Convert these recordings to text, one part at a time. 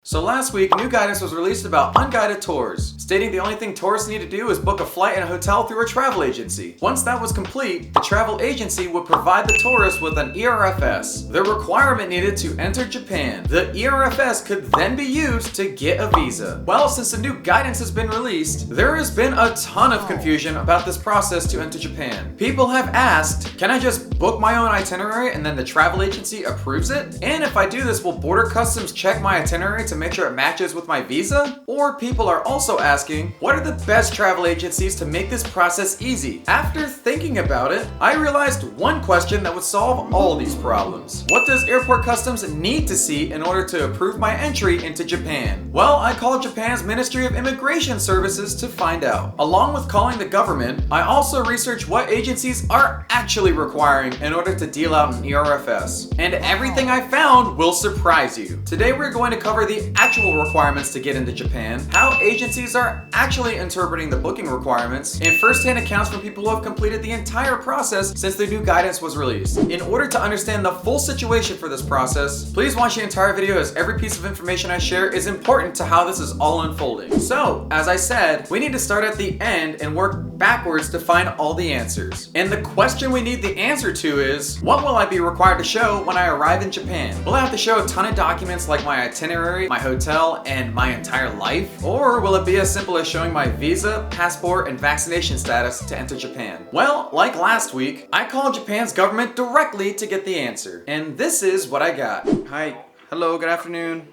So last week, new guidance was released about unguided tours, stating the only thing tourists need to do is book a flight and a hotel through a travel agency. Once that was complete, the travel agency would provide the tourist with an ERFS, the requirement needed to enter Japan. The ERFS could then be used to get a visa. Well, since the new guidance has been released, there has been a ton of confusion about this process to enter Japan. People have asked, can I just book my own itinerary and then the travel agency approves it? And if I do this, will Border Customs check my itinerary to make sure it matches with my visa? Or people are also asking, what are the best travel agencies to make this process easy? After thinking about it, I realized one question that would solve all these problems. What does Airport Customs need to see in order to approve my entry into Japan? Well, I called Japan's Ministry of Immigration Services to find out. Along with calling the government, I also researched what agencies are actually requiring in order to deal out an ERFS. And everything I found will surprise you. Today we're going to cover the actual requirements to get into Japan, how agencies are actually interpreting the booking requirements, and first-hand accounts from people who have completed the entire process since the new guidance was released. In order to understand the full situation for this process, please watch the entire video as every piece of information I share is important to how this is all unfolding. So, as I said, we need to start at the end and work backwards to find all the answers. And the question we need the answer to is, what will I be required to show when I arrive in Japan? Will I have to show a ton of documents like my itinerary, my hotel, and my entire life? Or will it be as simple as showing my visa, passport, and vaccination status to enter Japan? Well, like last week, I called Japan's government directly to get the answer. And this is what I got. Hi. Hello, good afternoon.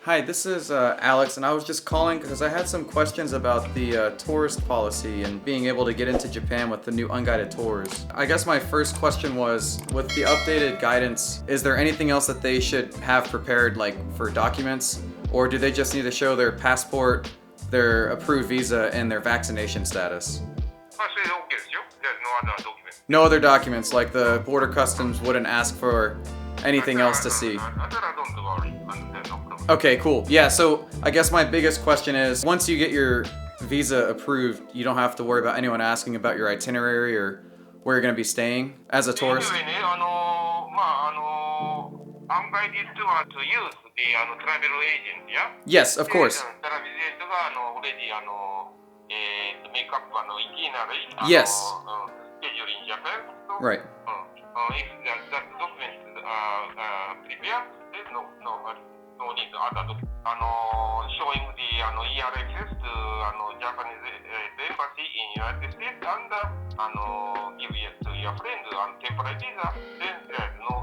Hi, this is Alex, and I was just calling because I had some questions about the tourist policy and being able to get into Japan with the new unguided tours. I guess my first question was, with the updated guidance, is there anything else that they should have prepared, like for documents? Or do they just need to show their passport, their approved visa, and their vaccination status? No other documents, like the Border Customs wouldn't ask for anything else to see. Okay, cool. Yeah, so I guess my biggest question is, once you get your visa approved, you don't have to worry about anyone asking about your itinerary or where you're going to be staying as a tourist? Unguided tour to use the travel agent, yeah? Yes, of course. Travel agent already make up itinerary. Yes. Schedule in Japan. So, Right. If that document prepared, there's no need to add showing the ERFS to Japanese embassy in United States and give it to your friend on temporary visa, then there's no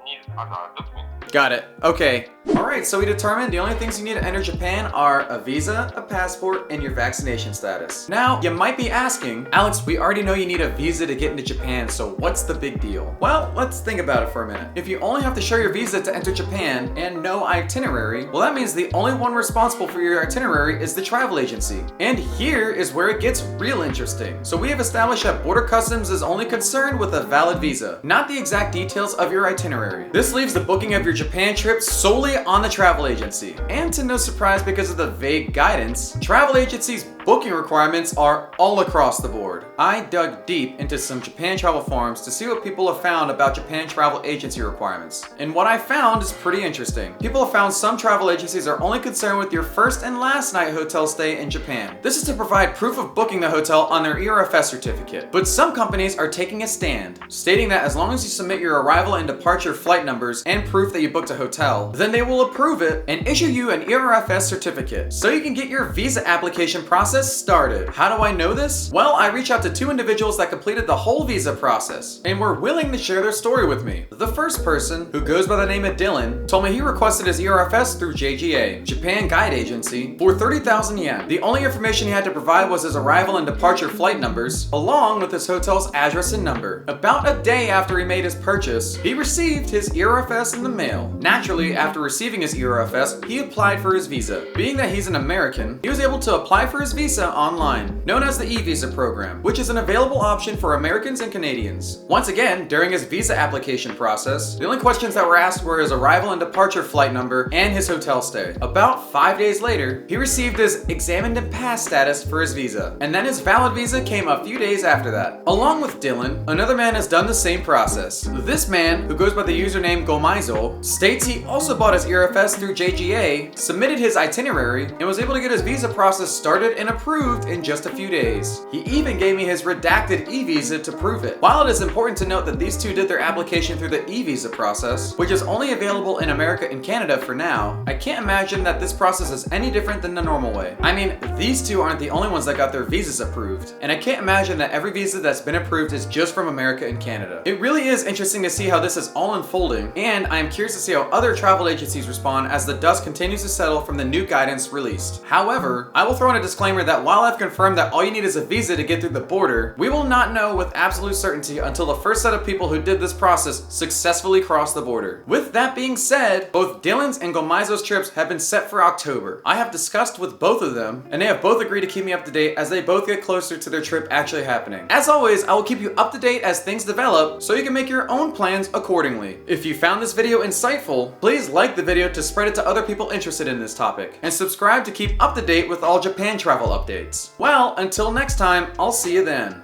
need other documents. Got it. Okay. Alright, so we determined the only things you need to enter Japan are a visa, a passport, and your vaccination status. Now, you might be asking, Alex, we already know you need a visa to get into Japan, so what's the big deal? Well, let's think about it for a minute. If you only have to show your visa to enter Japan and no itinerary, well, that means the only one responsible for your itinerary is the travel agency. And here is where it gets real interesting. So we have established that Border Customs is only concerned with a valid visa, not the exact details of your itinerary. This leaves the booking of your Japan trip solely on the travel agency. And to no surprise, because of the vague guidance, travel agencies' booking requirements are all across the board. I dug deep into some Japan travel forums to see what people have found about Japan travel agency requirements. And what I found is pretty interesting. People have found some travel agencies are only concerned with your first and last night hotel stay in Japan. This is to provide proof of booking the hotel on their ERFS certificate. But some companies are taking a stand, stating that as long as you submit your arrival and departure flight numbers and proof that you booked a hotel, then they will approve it and issue you an ERFS certificate, so you can get your visa application process started. How do I know this? Well, I reached out to two individuals that completed the whole visa process and were willing to share their story with me. The first person, who goes by the name of Dylan, told me he requested his ERFS through JGA, Japan Guide Agency, for 30,000 yen. The only information he had to provide was his arrival and departure flight numbers, along with his hotel's address and number. About a day after he made his purchase, he received his ERFS in the mail. Naturally, after receiving his ERFS, he applied for his visa. Being that he's an American, he was able to apply for his visa visa online, known as the e-visa program, which is an available option for Americans and Canadians. Once again, during his visa application process, the only questions that were asked were his arrival and departure flight number and his hotel stay. About 5 days later, he received his examined and passed status for his visa, and then his valid visa came a few days after that. Along with Dylan, another man has done the same process. This man, who goes by the username Gomaizo, states he also bought his ERFS through JGA, submitted his itinerary, and was able to get his visa process started and approved in just a few days. He even gave me his redacted e-visa to prove it. While it is important to note that these two did their application through the e-visa process, which is only available in America and Canada for now, I can't imagine that this process is any different than the normal way. I mean, these two aren't the only ones that got their visas approved, and I can't imagine that every visa that's been approved is just from America and Canada. It really is interesting to see how this is all unfolding, and I am curious to see how other travel agencies respond as the dust continues to settle from the new guidance released. However, I will throw in a disclaimer that while I've confirmed that all you need is a visa to get through the border, we will not know with absolute certainty until the first set of people who did this process successfully crossed the border. With that being said, both Dylan's and Gomaizo's trips have been set for October. I have discussed with both of them, and they have both agreed to keep me up to date as they both get closer to their trip actually happening. As always, I will keep you up to date as things develop so you can make your own plans accordingly. If you found this video insightful, please like the video to spread it to other people interested in this topic, and subscribe to keep up to date with all Japan travel updates. Well, until next time, I'll see you then.